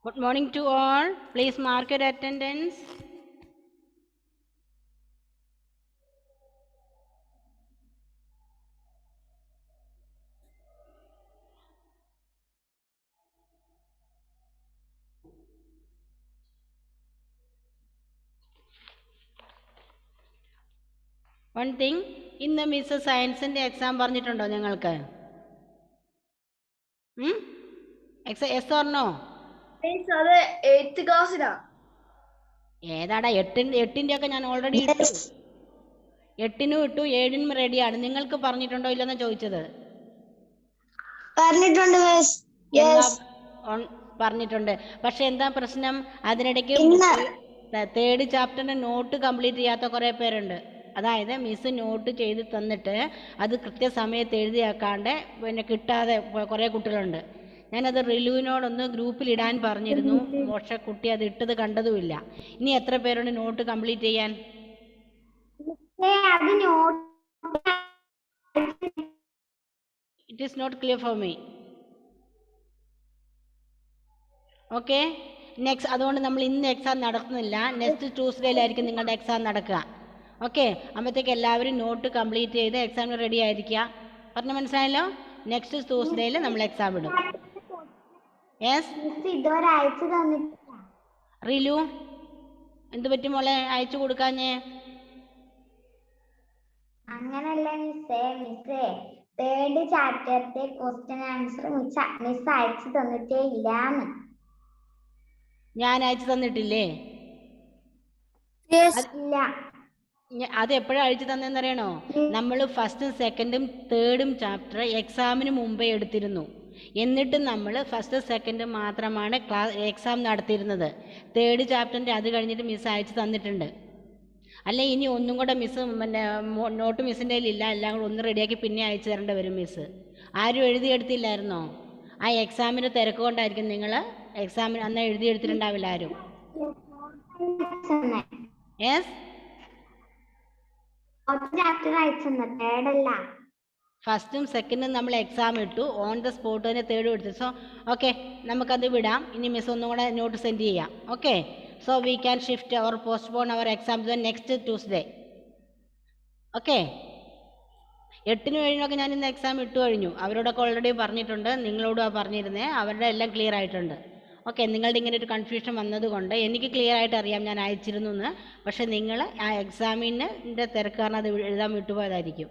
Good morning to all. Please mark your attendance. One thing, ഇന്ന് miss സയൻസിൻ്റെ exam പറഞ്ഞിട്ടുണ്ടോ ഞങ്ങൾക്ക്? Yes or no? അത് 8th ക്ലാസ്സിലാ. ഏതാടാ? എട്ടിൻ്റെ ഒക്കെ ഞാൻ ഓൾറെഡി ഇട്ടു. 8നും ഇട്ടു, 7നും റെഡിയാണ്. നിങ്ങൾക്ക് പറഞ്ഞിട്ടുണ്ടോ ഇല്ലെന്നാ ചോദിച്ചത്? പറഞ്ഞിട്ടുണ്ട്. പക്ഷെ എന്താ പ്രശ്നം? അതിനിടയ്ക്ക് തേർഡ് ചാപ്റ്ററിന്റെ നോട്ട് കംപ്ലീറ്റ് ചെയ്യാത്ത കുറേ പേരുണ്ട്. അതായത് മിസ് നോട്ട് ചെയ്ത് തന്നിട്ട് അത് കൃത്യസമയത്ത് എഴുതിയാക്കാണ്ട് പിന്നെ കിട്ടാതെ കുറേ കുട്ടികളുണ്ട്. ഞാനത് റിലുവിനോടൊന്ന് ഗ്രൂപ്പിൽ ഇടാൻ പറഞ്ഞിരുന്നു. പക്ഷെ കുട്ടി അത് ഇട്ടത് കണ്ടതുമില്ല. ഇനി എത്ര പേരുണ്ട് നോട്ട് കംപ്ലീറ്റ് ചെയ്യാൻ? It is not clear for me. Okay, next. അതുകൊണ്ട് നമ്മൾ ഇന്ന് എക്സാം നടത്തുന്നില്ല. നെക്സ്റ്റ് ട്യൂസ്ഡേയിലായിരിക്കും നിങ്ങളുടെ എക്സാം നടക്കുക. ഓക്കെ, അപ്പോഴത്തേക്ക് എല്ലാവരും നോട്ട് കംപ്ലീറ്റ് ചെയ്ത് എക്സാമിന് റെഡി ആയിരിക്കുക. പറഞ്ഞ മനസ്സിലായല്ലോ? നെക്സ്റ്റ് ട്യൂസ്ഡേയിൽ നമ്മൾ എക്സാം ഇടും. യെസ് റിലു, എന്ത് പറ്റും മോളെ അയച്ചു കൊടുക്കാഞ്ഞേ? അങ്ങനല്ല മിസ്സേ തേർഡ് ചാപ്റ്ററിന്റെ ക്വസ്റ്റ്യൻ ആൻസർ മിസ് അയച്ചു തന്നിട്ടേ ഇല്ലാന്ന്. ഞാൻ അയച്ചു തന്നിട്ടില്ലേ? ഇല്ല. അത് എപ്പോഴാണ് അയച്ചു തന്നെന്നറിയണോ? നമ്മൾ ഫസ്റ്റും സെക്കൻഡും തേർഡും ചാപ്റ്റർ എക്സാമിന് മുമ്പേ എടുത്തിരുന്നു. എന്നിട്ടും നമ്മൾ ഫസ്റ്റ് സെക്കൻഡ് മാത്രമാണ് എക്സാം നടത്തിയിരുന്നത്. തേർഡ് ചാപ്റ്ററിൻ്റെ അത് കഴിഞ്ഞിട്ട് മിസ് അയച്ചു തന്നിട്ടുണ്ട്. അല്ലെ ഇനി ഒന്നും കൂടെ മിസ് പിന്നെ നോട്ട് മിസ്സിൻ്റെ കയ്യിലില്ല, എല്ലാം കൂടെ ഒന്ന് റെഡിയാക്കി പിന്നെ അയച്ചു തരേണ്ടി വരും മിസ്. ആരും എഴുതിയെടുത്തില്ലായിരുന്നോ? ആ എക്സാമിൻ്റെ തിരക്ക് കൊണ്ടായിരിക്കും നിങ്ങൾ എക്സാമിന് അന്ന് എഴുതിയെടുത്തിട്ടുണ്ടാവില്ല ആരും. യെസ്, ഫസ്റ്റും സെക്കൻഡും നമ്മൾ എക്സാം ഇട്ടു, ഓൺ ദ സ്പോട്ട് തന്നെ തേർഡും എടുത്തു. സോ ഓക്കെ, നമുക്കത് വിടാം. ഇനി മിസ് ഒന്നും കൂടെ നോട്ട് സെൻഡ് ചെയ്യാം. Okay, so we can shift or postpone our exam to next Tuesday. Okay, 8നും 7നും ഞാൻ ഇന്ന് എക്സാം ഇട്ടു കഴിഞ്ഞു. അവരോടൊക്കെ ഓൾറെഡി പറഞ്ഞിട്ടുണ്ട്, നിങ്ങളോടും പറഞ്ഞിരുന്നേ. അവരുടെ എല്ലാം ക്ലിയർ ആയിട്ടുണ്ട്. ഓക്കെ, നിങ്ങളുടെ ഇങ്ങനെ ഒരു കൺഫ്യൂഷൻ വന്നതുകൊണ്ട് എനിക്ക് ക്ലിയർ ആയിട്ട് അറിയാം ഞാൻ അയച്ചിരുന്നു എന്ന്. പക്ഷെ നിങ്ങൾ ആ എക്സാമിൻ്റെ തിരക്ക് കാരണം അത് എഴുതാൻ വിട്ടുപോയതായിരിക്കും.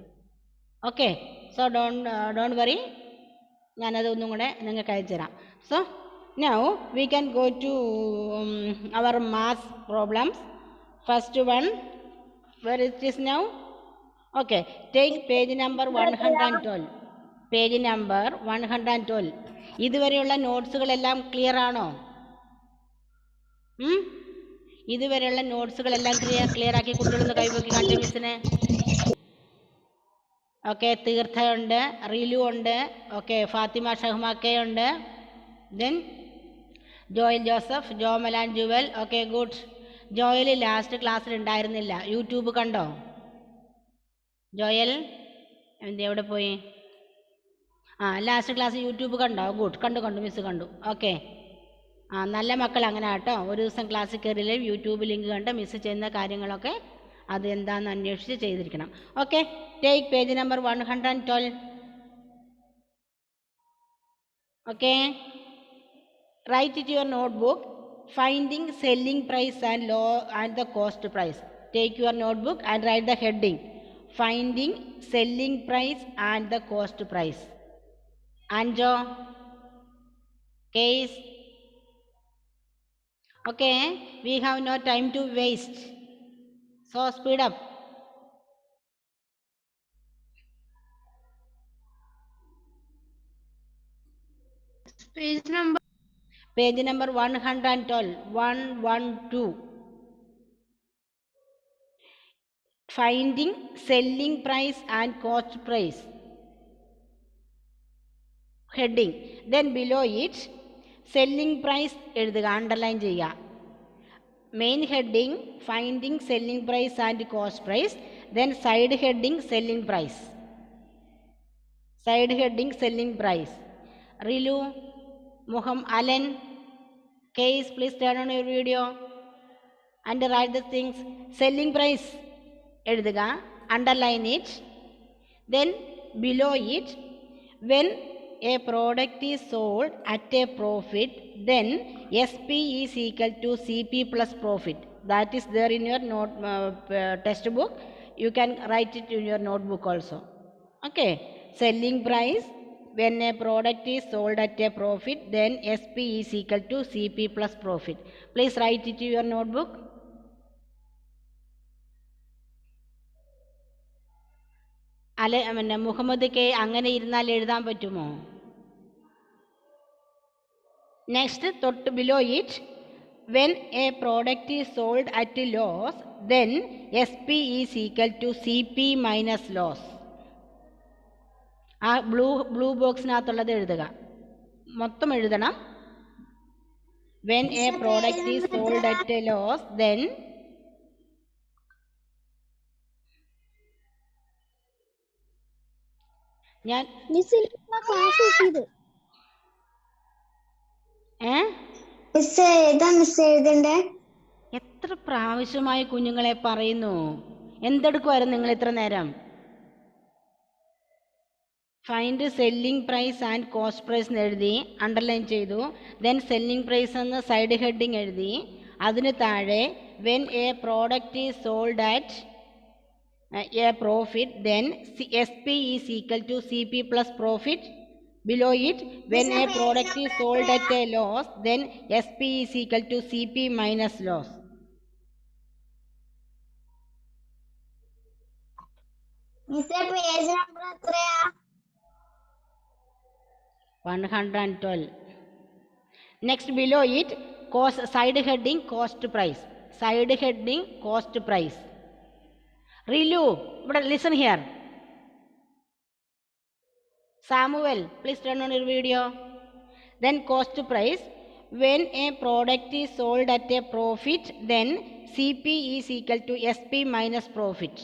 ഓക്കെ, സോ ഡോണ്ട് വറി, ഞാനത് ഒന്നും കൂടെ നിങ്ങൾക്ക് അയച്ചു തരാം. So now we can go to our maths problems. First one, where it is now? Okay, take page number 112. Page number 112. ഇതുവരെയുള്ള നോട്ട്സുകളെല്ലാം ക്ലിയർ ആണോ? ഇതുവരെയുള്ള നോട്ട്സുകളെല്ലാം ക്ലിയർ ആക്കി കുട്ടികളൊന്ന് കൈവക്കി കാണിച്ച മിസ്സിന്. ഓക്കെ, തീർത്ഥയുണ്ട്, റിലു ഉണ്ട്, ഓക്കെ, ഫാത്തിമ ഷഹ്മാക്കയുണ്ട്, ദെൻ ജോയൽ ജോസഫ്, ജോമലാൻ Jewel. Okay, good. Joel last ക്ലാസ്സിൽ ഉണ്ടായിരുന്നില്ല. യൂട്യൂബ് കണ്ടോ ജോയൽ? എവിടെ പോയി? ലാസ്റ്റ് ക്ലാസ് യൂട്യൂബ് കണ്ടോ? ഗുഡ്, കണ്ടു മിസ് കണ്ടു. ഓക്കെ, നല്ല മക്കൾ അങ്ങനെ കേട്ടോ. ഒരു ദിവസം ക്ലാസ്സിൽ കയറിയില്ലേ യൂട്യൂബ് ലിങ്ക് കണ്ട് മിസ് ചെയ്യുന്ന കാര്യങ്ങളൊക്കെ അത് എന്താണെന്ന് അന്വേഷിച്ച് ചെയ്തിരിക്കണം. Okay, take page number 112. Okay, write it your notebook. Finding selling price and the cost price. Take your notebook and write the heading. Finding selling price and the cost price. Anjo, case. Okay, we have no time to waste, so speed up. Page number 112. 112. Finding selling price and cost price. Heading. Then below it selling price എഴുതുക, underline ചെയ്യുക. Main heading finding selling price and cost price. Then side heading selling price. Side heading selling price. Rilu, Alan, Case, please turn on your video and write the things. Selling price എഴുതുക, underline it. Then below it, when a product is sold at a profit, then SP is equal to CP plus profit. That is there in your textbook. You can write it in your notebook also. Okay. Selling price, when a product is sold at a profit, then SP is equal to CP plus profit. Please write it in your notebook. Muhammad K അങ്ങനെ ഇരുന്നാൽ എഴുതാൻ പറ്റുമോ? Next തൊട്ട് below it, when a product is sold at loss, then SP is equal to CP minus loss. ആ blue ബോക്സിനകത്തുള്ളത് എഴുതുക, മൊത്തം എഴുതണം. When a product is sold at a loss, then ഞാൻ എത്ര പ്രാവശ്യമായി കുഞ്ഞുങ്ങളെ പറയുന്നു? എന്തെടുക്കുമായിരുന്നു നിങ്ങൾ ഇത്ര നേരം? Find selling price and cost price എന്ന് എഴുതി അണ്ടർലൈൻ ചെയ്തു. ദെൻ സെല്ലിംഗ് പ്രൈസ് എന്ന് സൈഡ് ഹെഡിങ് എഴുതി. അതിന് താഴെ when a product is sold at a profit, then SP is equal to CP plus profit. Below it, when a product is sold at a loss, then SP is equal to CP minus loss. Page number 112. Next below it, cost, side heading cost price. Side heading cost price. Rilu, but listen here. Samuel, please turn on your video. Then cost price. When a product is sold at a profit, then CP is equal to SP minus profit.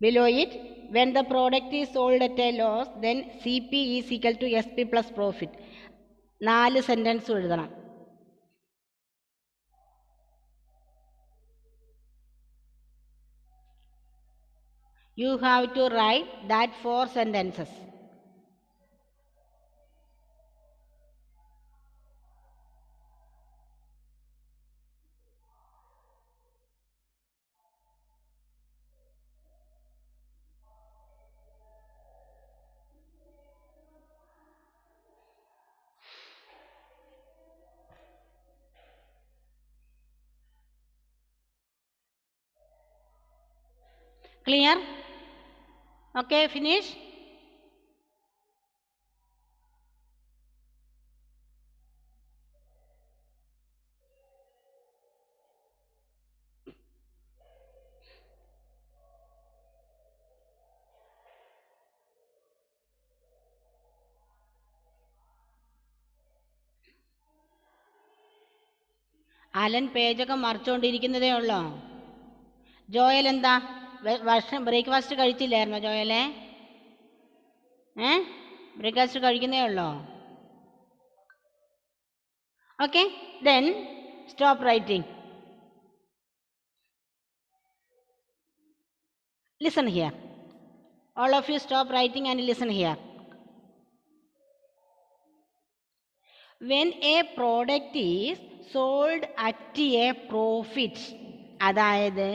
Below it, when the product is sold at a loss, then CP is equal to SP plus profit. 4 sentence എഴുതണം. You have to write that 4 sentences. Clear? Okay, finish. Alan പേജൊക്കെ മറിച്ചുകൊണ്ടിരിക്കുന്നതേ ഉള്ളോ? ജോയൽ എന്താ വർഷം breakfast കഴിച്ചില്ലായിരുന്നോ ജോയലെ? Breakfast കഴിക്കുന്നേ ഉള്ളോ? Okay, then stop writing. Listen here. All of you stop writing and listen here. When a product is sold at a profit, അതായത്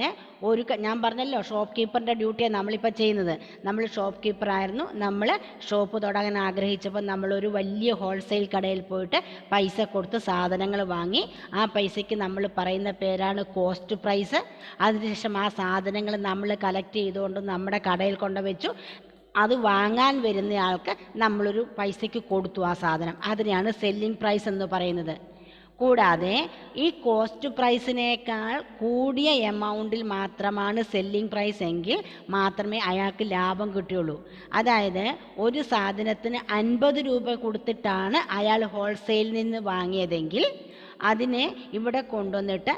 ഞാൻ പറഞ്ഞല്ലോ ഷോപ്പ് കീപ്പറിൻ്റെ ഡ്യൂട്ടിയാണ് നമ്മളിപ്പോൾ ചെയ്യുന്നത്. നമ്മൾ ഷോപ്പ് കീപ്പറായിരുന്നു. നമ്മൾ ഷോപ്പ് തുടങ്ങാൻ ആഗ്രഹിച്ചപ്പോൾ നമ്മളൊരു വലിയ ഹോൾസെയിൽ കടയിൽ പോയിട്ട് പൈസ കൊടുത്ത് സാധനങ്ങൾ വാങ്ങി. ആ പൈസയ്ക്ക് നമ്മൾ പറയുന്ന പേരാണ് കോസ്റ്റ് പ്രൈസ്. അതിനുശേഷം ആ സാധനങ്ങൾ നമ്മൾ കളക്ട് ചെയ്തുകൊണ്ട് നമ്മുടെ കടയിൽ കൊണ്ടുവച്ചു. അത് വാങ്ങാൻ വരുന്ന ആൾക്ക് നമ്മളൊരു പൈസയ്ക്ക് കൊടുത്തു ആ സാധനം. അതിനെയാണ് സെല്ലിംഗ് പ്രൈസ് എന്ന് പറയുന്നത്. കൂടാതെ ഈ കോസ്റ്റ് പ്രൈസിനേക്കാൾ കൂടിയ എമൗണ്ടിൽ മാത്രമാണ് സെല്ലിംഗ് പ്രൈസ് എങ്കിൽ മാത്രമേ അയാൾക്ക് ലാഭം കിട്ടുകയുള്ളൂ. അതായത് ഒരു സാധനത്തിന് 50 രൂപ കൊടുത്തിട്ടാണ് അയാൾ ഹോൾസെയിലിൽ നിന്ന് വാങ്ങിയതെങ്കിൽ അതിനെ ഇവിടെ കൊണ്ടുവന്നിട്ട്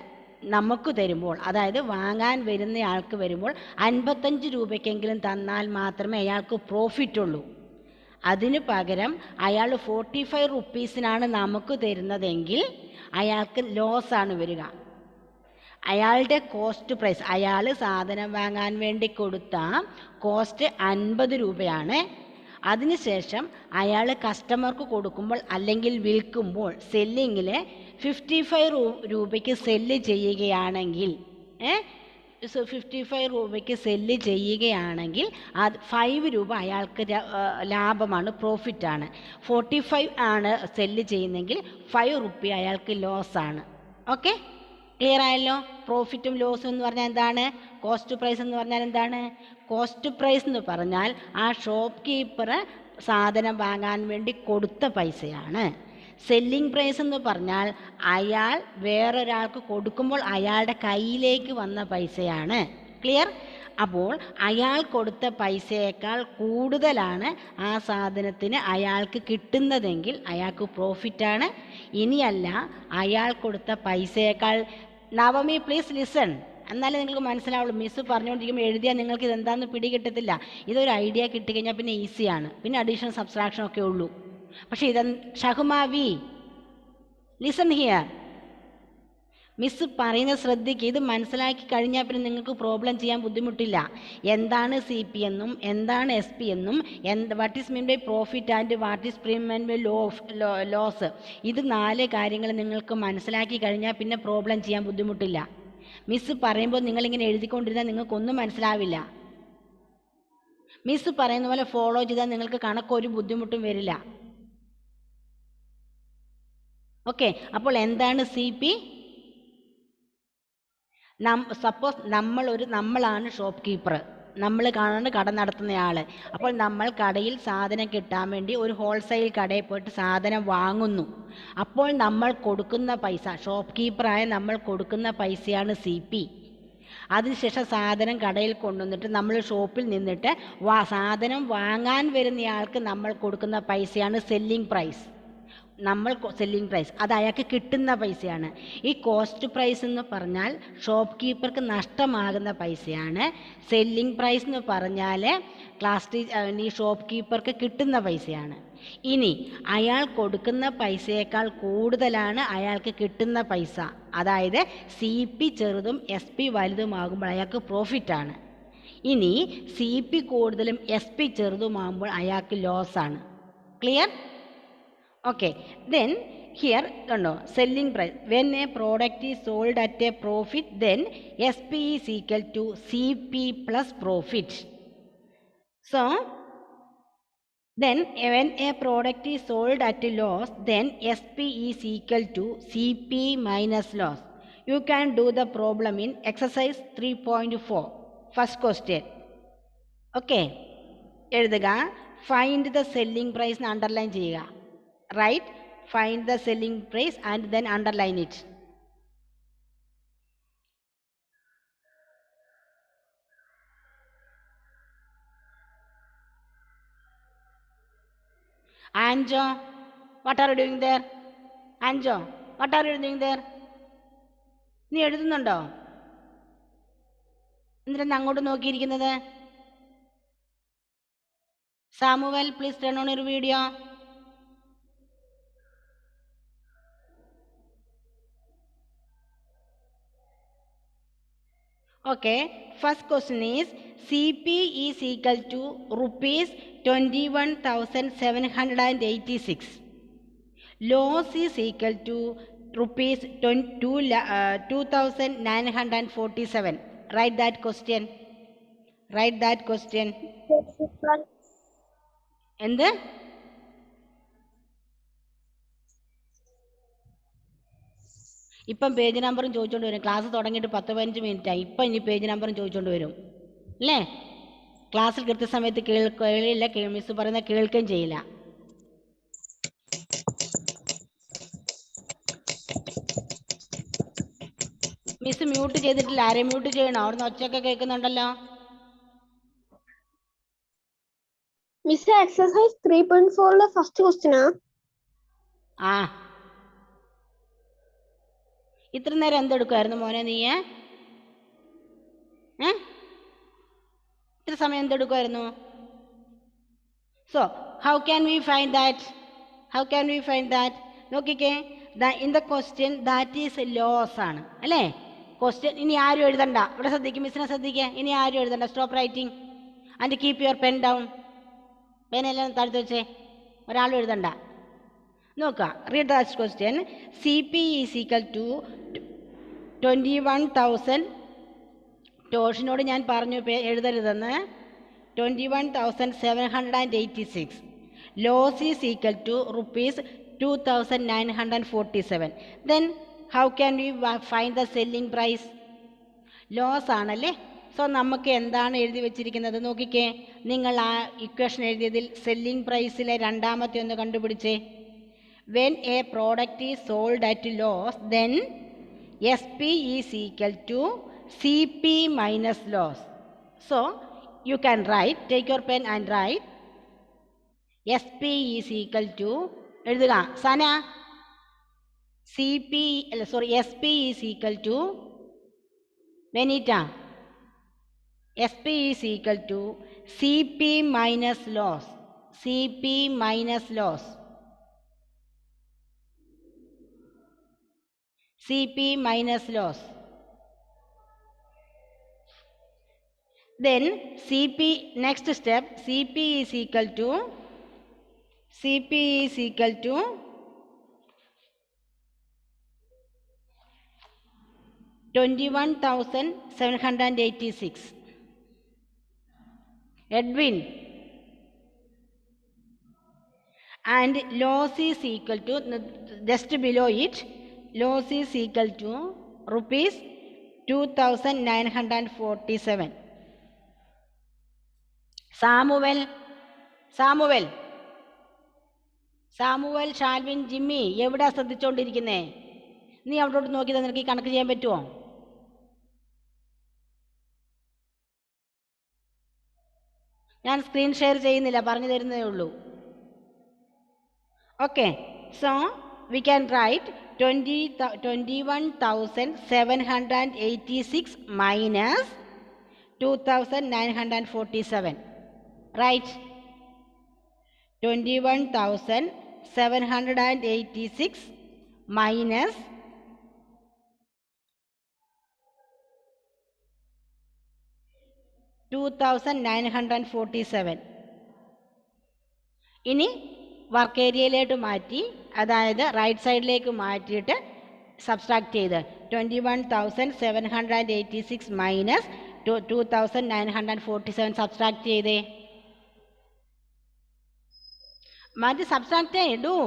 നമുക്ക് തരുമ്പോൾ, അതായത് വാങ്ങാൻ വരുന്ന ആൾക്ക് വരുമ്പോൾ 55 രൂപയ്ക്കെങ്കിലും തന്നാൽ മാത്രമേ അയാൾക്ക് പ്രോഫിറ്റ് ഉള്ളൂ. അതിന് പകരം അയാൾ 45 റുപ്പീസിനാണ് നമുക്ക് തരുന്നതെങ്കിൽ അയാൾക്ക് ലോസാണ് വരിക. അയാളുടെ കോസ്റ്റ് പ്രൈസ്, അയാൾ സാധനം വാങ്ങാൻ വേണ്ടി കൊടുത്ത കോസ്റ്റ് 50 രൂപയാണ്. അതിനുശേഷം അയാൾ കസ്റ്റമർക്ക് കൊടുക്കുമ്പോൾ അല്ലെങ്കിൽ വിൽക്കുമ്പോൾ സെല്ലിങ്ങിൽ 55 രൂപയ്ക്ക് സെല്ല് ചെയ്യുകയാണെങ്കിൽ 55 രൂപയ്ക്ക് സെല്ല് ചെയ്യുകയാണെങ്കിൽ അത് 5 രൂപ അയാൾക്ക് ലാഭമാണ്, പ്രോഫിറ്റാണ്. 45 ആണ് സെല്ല് ചെയ്യുന്നതെങ്കിൽ 5 റുപ്പി അയാൾക്ക് ലോസാണ്. ഓക്കെ, ക്ലിയർ ആയല്ലോ? പ്രോഫിറ്റും ലോസും എന്ന് പറഞ്ഞാൽ എന്താണ്? കോസ്റ്റ് പ്രൈസ് എന്ന് പറഞ്ഞാൽ എന്താണ്? കോസ്റ്റ് പ്രൈസ് എന്ന് പറഞ്ഞാൽ ആ ഷോപ്പ് കീപ്പർ സാധനം വാങ്ങാൻ വേണ്ടി കൊടുത്ത പൈസയാണ്. സെല്ലിംഗ് പ്രൈസ് എന്ന് പറഞ്ഞാൽ അയാൾ വേറൊരാൾക്ക് കൊടുക്കുമ്പോൾ അയാളുടെ കയ്യിലേക്ക് വന്ന പൈസയാണ്. ക്ലിയർ? അപ്പോൾ അയാൾ കൊടുത്ത പൈസയേക്കാൾ കൂടുതലാണ് ആ സാധനത്തിന് അയാൾക്ക് കിട്ടുന്നതെങ്കിൽ അയാൾക്ക് പ്രോഫിറ്റാണ്. ഇനിയല്ല, അയാൾ കൊടുത്ത പൈസയേക്കാൾ, നവമി പ്ലീസ് ലിസൺ, എന്നാലേ നിങ്ങൾക്ക് മനസ്സിലാവുള്ളൂ. മിസ്സ് പറഞ്ഞുകൊണ്ടിരിക്കുമ്പോൾ എഴുതിയാൽ നിങ്ങൾക്ക് ഇതെന്താണെന്ന് പിടികിട്ടത്തില്ല. ഇതൊരു ഐഡിയ കിട്ടിക്കഴിഞ്ഞാൽ പിന്നെ ഈസിയാണ്, പിന്നെ അഡീഷൻ സബ്സ്ട്രാക്ഷൻ ഒക്കെ ഉള്ളൂ. പക്ഷേ ഷഹുമാവി ലിസൺ ഹിയർ, മിസ്സ് പറയുന്നത് ശ്രദ്ധിക്കുക. ഇത് മനസ്സിലാക്കി കഴിഞ്ഞാൽ പിന്നെ നിങ്ങൾക്ക് പ്രോബ്ലം ചെയ്യാൻ ബുദ്ധിമുട്ടില്ല. എന്താണ് CP എന്നും എന്താണ് SP എന്നും what is mean by profit and what is mean by loss, ഇത് 4 കാര്യങ്ങൾ നിങ്ങൾക്ക് മനസ്സിലാക്കി കഴിഞ്ഞാൽ പിന്നെ പ്രോബ്ലം ചെയ്യാൻ ബുദ്ധിമുട്ടില്ല. മിസ്സ് പറയുമ്പോൾ നിങ്ങളിങ്ങനെ എഴുതിക്കൊണ്ടിരുന്നാൽ നിങ്ങൾക്കൊന്നും മനസ്സിലാവില്ല. മിസ്സ് പറയുന്ന പോലെ ഫോളോ ചെയ്താൽ നിങ്ങൾക്ക് കണക്കൊരു ബുദ്ധിമുട്ടും വരില്ല. ഓക്കെ, അപ്പോൾ എന്താണ് CP? സപ്പോസ് നമ്മളാണ് ഷോപ്പ് കീപ്പർ, നമ്മൾ കാണാണ്ട് കട നടത്തുന്നയാൾ. അപ്പോൾ നമ്മൾ കടയിൽ സാധനം കിട്ടാൻ വേണ്ടി ഒരു ഹോൾസെയിൽ കടയിൽ പോയിട്ട് സാധനം വാങ്ങുന്നു. അപ്പോൾ നമ്മൾ കൊടുക്കുന്ന പൈസ, ഷോപ്പ് കീപ്പറായ നമ്മൾ കൊടുക്കുന്ന പൈസയാണ് CP. അതിനുശേഷം സാധനം കടയിൽ കൊണ്ടുവന്നിട്ട് നമ്മൾ ഷോപ്പിൽ നിന്നിട്ട് സാധനം വാങ്ങാൻ വരുന്നയാൾക്ക് നമ്മൾ കൊടുക്കുന്ന പൈസയാണ് സെല്ലിംഗ് പ്രൈസ്. സെല്ലിംഗ് പ്രൈസ് അത് അയാൾക്ക് കിട്ടുന്ന പൈസയാണ്. ഈ കോസ്റ്റ് പ്രൈസ് എന്ന് പറഞ്ഞാൽ ഷോപ്പ് കീപ്പർക്ക് നഷ്ടമാകുന്ന പൈസയാണ്. സെല്ലിംഗ് പ്രൈസ് എന്ന് പറഞ്ഞാൽ ഈ ഷോപ്പ് കീപ്പർക്ക് കിട്ടുന്ന പൈസയാണ്. ഇനി അയാൾ കൊടുക്കുന്ന പൈസയേക്കാൾ കൂടുതലാണ് അയാൾക്ക് കിട്ടുന്ന പൈസ, അതായത് CP ചെറുതും SP വലുതുമാകുമ്പോൾ അയാൾക്ക് പ്രോഫിറ്റാണ്. ഇനി CP കൂടുതലും SP ചെറുതുമാകുമ്പോൾ അയാൾക്ക് ലോസാണ്. Clear? Okay, then here selling price, when a product is sold at a profit, then SP is equal to CP plus profit. So then when a product is sold at a loss, then SP is equal to CP minus loss. You can do the problem in exercise 3.4, first question. Okay, എഴുതുക, find the selling price എന്ന് underline ചെയ്യുക. Right, find the selling price and then underline it. Anjo, what are you doing there? Anjo, what are you doing there? നീ എഴുതുന്നുണ്ടോ? എന്തിനാ അങ്ങോട്ട് നോക്കിയിരിക്കുന്നത്? Samuel, please turn on your video. Okay, first question is CP is equal to rupees 21,786. Loss is equal to rupees 2,947. Write that question. Write that question. എന്ത്? ഇപ്പം page നമ്പറും ചോദിച്ചുകൊണ്ട് വരും. ക്ലാസ് തുടങ്ങിയിട്ട് 10-15 മിനിറ്റായി. ഇപ്പം ഇനി പേജ് നമ്പറും ചോദിച്ചുകൊണ്ട് വരും അല്ലേ? ക്ലാസ്സിൽ കൃത്യസമയത്ത് കേൾക്കില്ല, മിസ് പറയുന്ന കേൾക്കുകയും ചെയ്യില്ല. മിസ് മ്യൂട്ട് ചെയ്തിട്ടില്ല. ആരെയും മ്യൂട്ട് ചെയ്യണോ? അവിടുന്ന് ഒച്ചയൊക്കെ കേൾക്കുന്നുണ്ടല്ലോ. മിസ് എക്സസൈസ് 3.4 ഫസ്റ്റ് ക്വസ്റ്റ്യനാ? ആ, ഇത്ര നേരം എന്തെടുക്കുമായിരുന്നു മോനെ നീ? ഇത്ര സമയം എന്തെടുക്കുമായിരുന്നു? So how can we find that? നോക്കിക്കേ, in the question that is loss ആണ് അല്ലേ ക്വസ്റ്റ്യൻ. ഇനി ആരും എഴുതണ്ട, ഇവിടെ ശ്രദ്ധിക്കും, മിസ്സിനെ ശ്രദ്ധിക്കുക. ഇനി ആരും എഴുതണ്ട, stop writing and keep your pen down. പെനെല്ലാം താഴ്ത്തി വെച്ചേ, ഒരാളും എഴുതണ്ട. നോക്കുക, read the question. C P is equal to 21,000. ടോഷിനോട് ഞാൻ പറഞ്ഞു എഴുതരുതെന്ന്. 21,786. Loss is equal to rupees 2,947. Then how can we find the selling price? Loss ആണല്ലേ. സോ നമുക്ക് എന്താണ് എഴുതി വെച്ചിരിക്കുന്നത് നോക്കിക്കേ. നിങ്ങൾ ആ ഇക്വേഷൻ എഴുതിയതിൽ സെല്ലിംഗ് പ്രൈസിലെ രണ്ടാമത്തെ ഒന്ന് കണ്ടുപിടിച്ചേ. When a product is sold at loss then SP is equal to CP minus loss. So you can write, take your pen and write SP is equal to, എഴുതുക സന, SP is equal to Benita, SP is equal to CP minus loss. CP minus loss. Then CP, next step, CP is equal to 21,786. Edwin. And loss is equal to, just below it, loss is equal to rupees 2,947. Samuel, Shalvin, Jimmy, എവിടെയാ ശ്രദ്ധിച്ചുകൊണ്ടിരിക്കുന്നേ? നീ അവിടോട്ട് നോക്കി നിനക്ക് ഈ കണക്ക് ചെയ്യാൻ പറ്റുമോ? ഞാൻ സ്ക്രീൻ ഷെയർ ചെയ്യുന്നില്ല, പറഞ്ഞു തരുന്നതേ ഉള്ളൂ. Okay, so we can write 21,786 minus 2,947. Right? 21,786 minus 2,947. ഇനി വർക്ക് ഏരിയയിലോട്ട് മാറ്റി, അതായത് റൈറ്റ് സൈഡിലേക്ക് മാറ്റിയിട്ട് സബ്സ്ട്രാക്ട് ചെയ്ത് 21,786 മൈനസ് 2,947 സബ്സ്ട്രാക്ട് ചെയ്തേ. മാറ്റി സബ്സ്ട്രാക്ട് ചെയ്യൂ.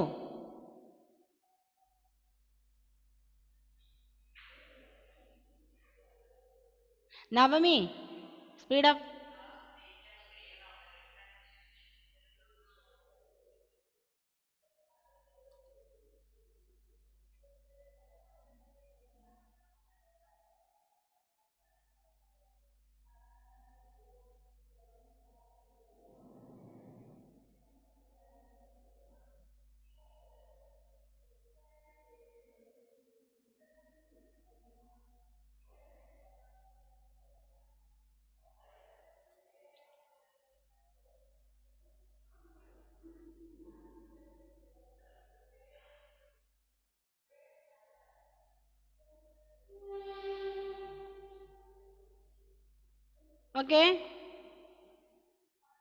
Navami, speed up.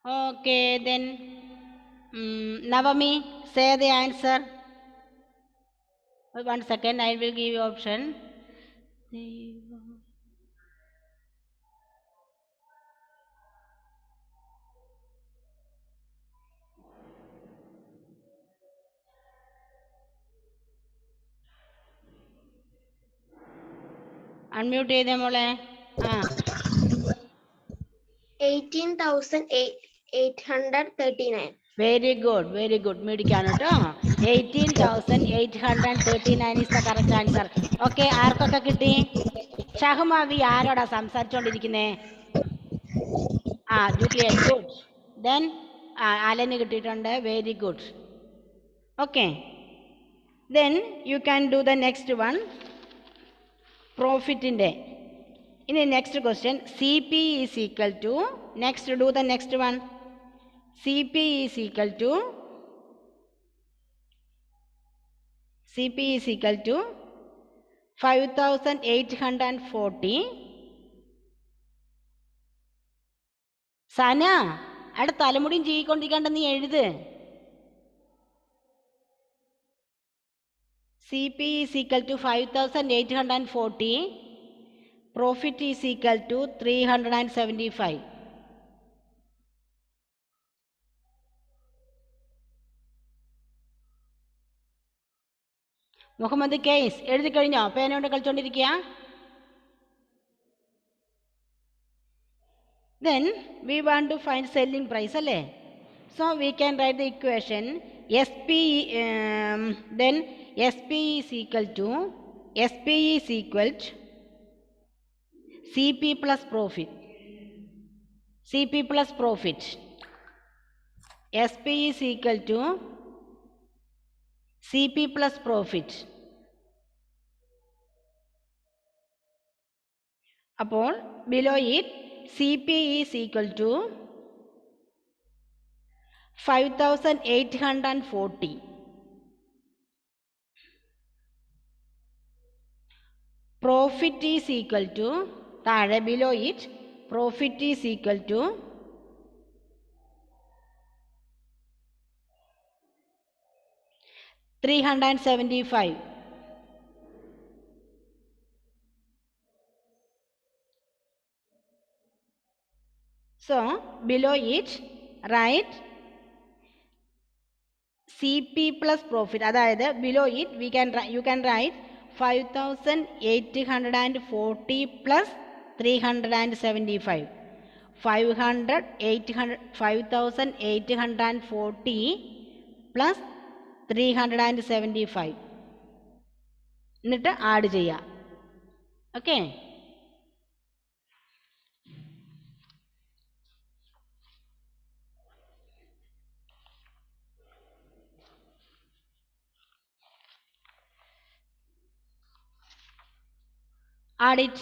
Okay, then Navami, say the answer. 1 second, I will give you option. Unmute ചെയ്തേ മോളെ. 18,839. വെരി ഗുഡ്, മേടിക്കാണ് കേട്ടോ. 18,839 is the correct answer. ഓക്കെ, ആർക്കൊക്കെ കിട്ടി? ഷഹ്മാവി ആരോടാ സംസാരിച്ചോണ്ടിരിക്കുന്നേ? ജൂലിയറ്റ്, ഗുഡ്. ദെൻ അലന് കിട്ടിയിട്ടുണ്ട്, very good. Okay, then you can do the next one, പ്രോഫിറ്റിൻ്റെ. ഇനി next question, CP is equal to, next do the next one. CP is equal to 5840. Sana അവിടെ തലമുടിയും ചെയ്യിക്കൊണ്ടിരിക്കാണ്ട് നീ എഴുത്. CP is equal to 5840. Profit is equal to 375. Muhammad കേസ് എഴുതി കഴിഞ്ഞോ? പേനോണ്ട് കളിച്ചോണ്ടിരിക്കുക. Then we want to find selling price അല്ലേ? So we can write the equation SP. Then SP is equal to CP plus profit. CP plus profit. SP is equal to CP plus profit. അപ്പോൾ below it CP is equal to 5840. Profit is equal to താഴെ below it profit is equal to 375. So below it write CP plus profit. അതായത് below it you can write 5840 plus 375. 5840 plus 375 എന്നിട്ട് add ചെയ്യാം. Okay, add it.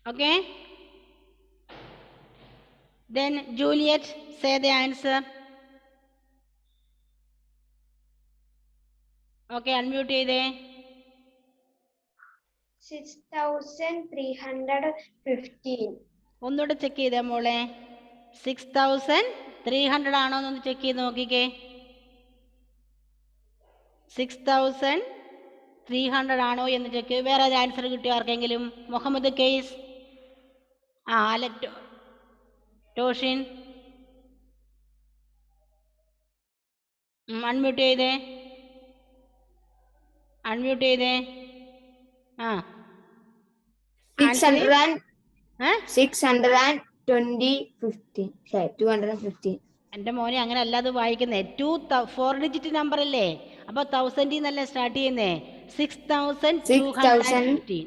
Okay, then Juliet say the answer. Okay, unmute ചെയ്തേ. 6315. ഒന്നുകൂടെ check ചെയ്തേ മോളെ. 6300 ആണോ എന്നൊന്ന് check ചെയ്ത് നോക്കിക്കേ. 6300 ആണോ എന്ന് ചെക്ക്. വേറെ ആൻസർ കിട്ടിയോ ആർക്കെങ്കിലും? മുഹമ്മദ് കേസ്, ടോഷിൻ അൺമ്യൂട്ട് ചെയ്തേ. ആ 215. എൻ്റെ മോനെ അങ്ങനെ അല്ലാതെ വായിക്കുന്നേ. 4 ഡിജിറ്റ് നമ്പർ അല്ലേ, അപ്പോൾ 1000 എന്നല്ലേ സ്റ്റാർട്ട് ചെയ്യുന്നേ. 6215.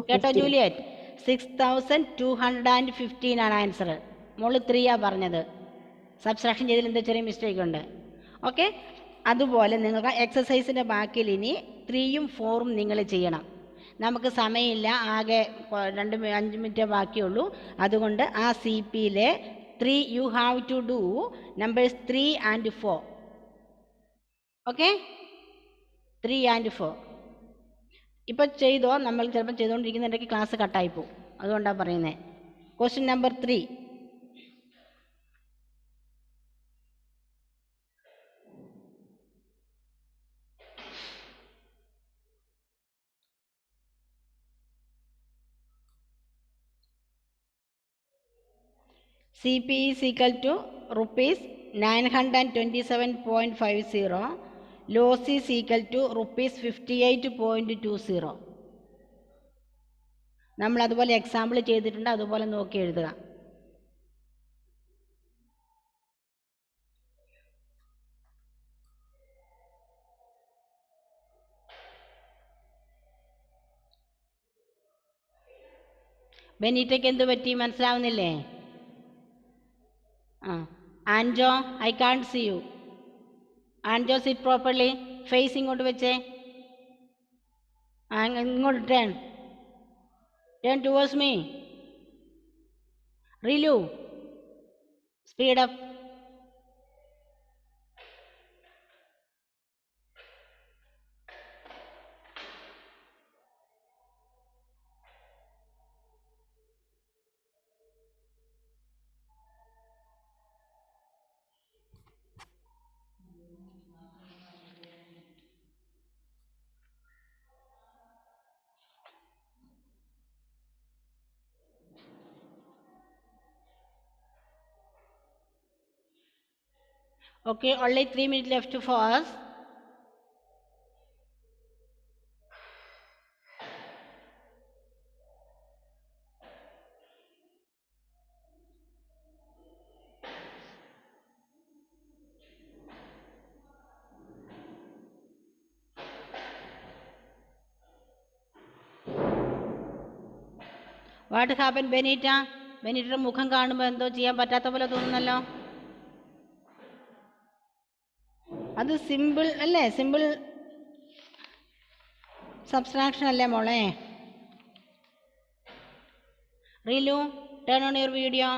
കേട്ടോ ജൂലിയറ്റ്, 6215 ആണ് ആൻസർ. മോള് 3 പറഞ്ഞത്. സബ്സ്ട്രാക്ഷൻ ചെയ്തതിൽ എന്താ ചെറിയ മിസ്റ്റേക്ക് ഉണ്ട്. ഓക്കെ, അതുപോലെ നിങ്ങൾക്ക് എക്സസൈസിൻ്റെ ബാക്കിയിൽ ഇനി 3ഉം 4ഉം നിങ്ങൾ ചെയ്യണം. നമുക്ക് സമയമില്ല, ആകെ 5 മിനിറ്റ് ബാക്കിയുള്ളൂ. അതുകൊണ്ട് ആ CPയിലെ 3 you have to do numbers 3 and 4. Okay, 3 and 4 ഇപ്പം ചെയ്തോ. നമ്മൾ ചിലപ്പോൾ ചെയ്തുകൊണ്ടിരിക്കുന്നുണ്ടെങ്കിൽ ക്ലാസ് കട്ടായി പോകും. അതുകൊണ്ടാണ് പറയുന്നത്. Question number 3. CP is equal to rupees 927.50. Loss is equal to rupees 58.20. നമ്മൾ അതുപോലെ എക്സാമ്പിൾ ചെയ്തിട്ടുണ്ട്, അതുപോലെ നോക്കി എഴുതുക. ബെനീറ്റയ്ക്ക് എന്ത് പറ്റി, മനസ്സിലാവുന്നില്ലേ? ആ Anjo, I can't see you. Anjo sit properly, face ഇങ്ങോട്ട് വെച്ചേ, ഇങ്ങോട്ട് turn towards me. Rilu, speed up. Okay, only 3 minutes left for us. What happened, Benita? ബെനീറ്റയുടെ മുഖം കാണുമ്പോൾ എന്തോ ചെയ്യാൻ പറ്റാത്ത പോലെ തോന്നുന്നല്ലോ. അത് സിമ്പിൾ അല്ലേ, സിമ്പിൾ സബ്സ്ട്രാക്ഷൻ അല്ലേ മോളെ. Rilu, turn on your video.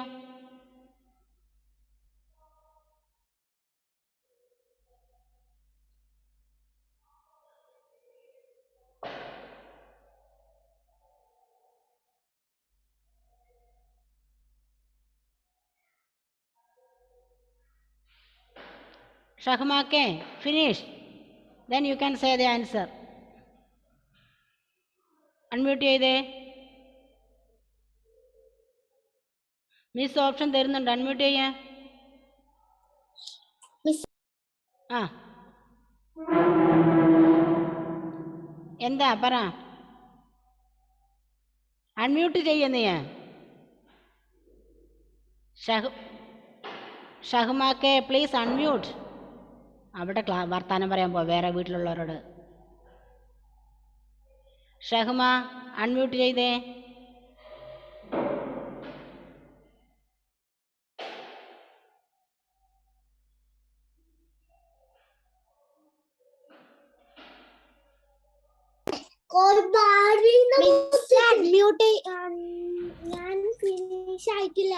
ഷഹ്മാക്കെ, finish. Then you can say the answer. Unmute ചെയ്തേ. മിസ് ഓപ്ഷൻ തരുന്നുണ്ട്, അൺമ്യൂട്ട് ചെയ്യേ. ആ എന്താ പറ, അൺമ്യൂട്ട് ചെയ്യുന്നേ. ഷഹ്മാക്കെ പ്ലീസ് അൺമ്യൂട്ട്. അവിടെ വർത്താനം പറയാൻ പോ വേറെ വീട്ടിലുള്ളവരോട്. ഷഹ്മ, അൺമ്യൂട്ട് ചെയ്തേ. ഞാൻ ഫിനിഷ് ആയിട്ടില്ല.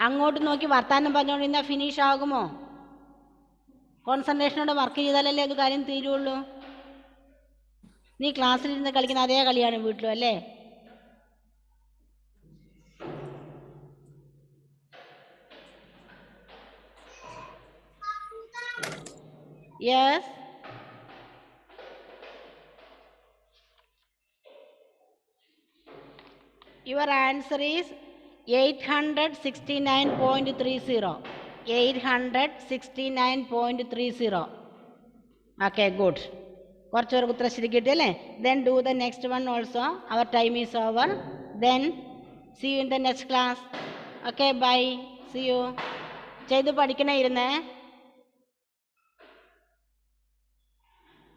അങ്ങോട്ട് നോക്കി വർത്താനം പറഞ്ഞുകൊണ്ടിരുന്ന ഫിനിഷ് ആകുമോ? കോൺസെൻട്രേഷനോടെ വർക്ക് ചെയ്താലല്ലേ അത് കാര്യം തീരുള്ളൂ. നീ ക്ലാസ്സിലിരുന്ന് കളിക്കുന്ന അതേ കളിയാണ് വീട്ടിലും അല്ലേ? Yes. Your answer is 869.30. 869.30. Okay, good. കുറച്ച് പേർക്ക് ഉത്തരം ശരി കിട്ടിയല്ലേ? Then do the next one also. Our time is over. Then see you in the next class. Okay, bye. See you. ചെയ്ത് പഠിക്കണേ ഇരുന്നേ.